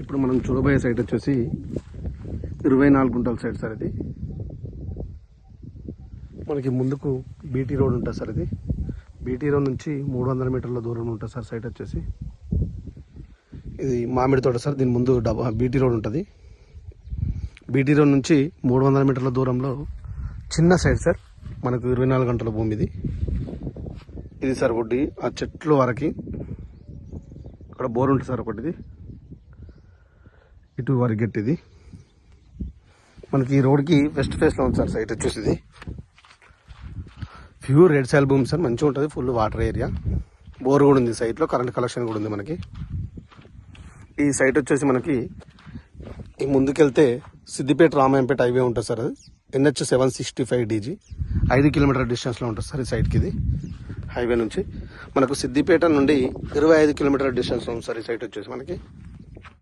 ఇప్పుడు మనం చూడబోయే సైట్ వచ్చేసి 24 గుంటల సైట్ సార్. ఇది మనకి ముందుకు బీటీ రోడ్ ఉంటుంది సార్. ఇది బీటీ రోడ్ నుంచి 300 మీటర్ల దూరం ఉంటుంది సార్ సైట్ వచ్చేసి. ఇది మామిడి తోట సార్. దీని ముందు బీటీ రోడ్ ఉంటుంది. బీటీ రోడ్ నుంచి 300 మీటర్ల దూరంలో చిన్న సైట్ సార్. మనకు 24 గంటల భూమి ఇది సార్. ఒకటి ఆ చెట్లు వరకు అక్కడ బోర్ ఉంటుంది సార్. ఒకటిది ఇటు వరకెట్. ఇది మనకి ఈ రోడ్కి వెస్ట్ ఫేస్లో ఉంది సార్ సైట్ వచ్చేసి. ఇది ప్యూర్ రెడ్ సాయిల్ భూమి సార్. మంచిగా ఉంటుంది. Full water area. బోర్ కూడా ఉంది సైట్లో. కరెంట్ కలెక్షన్ కూడా ఉంది మనకి. ఈ సైట్ వచ్చేసి మనకి ఈ ముందుకెళ్తే సిద్దిపేట రామాయంపేట హైవే ఉంటుంది సార్. అది NH 765 DG 5 కిలోమీటర్ డిస్టెన్స్లో ఉంటుంది సార్ ఈ సైట్కి. ఇది హైవే నుంచి మనకు సిద్దిపేట నుండి 25 కిలోమీటర్ డిస్టెన్స్లో ఉంది సార్ ఈ సైట్ వచ్చేసి మనకి.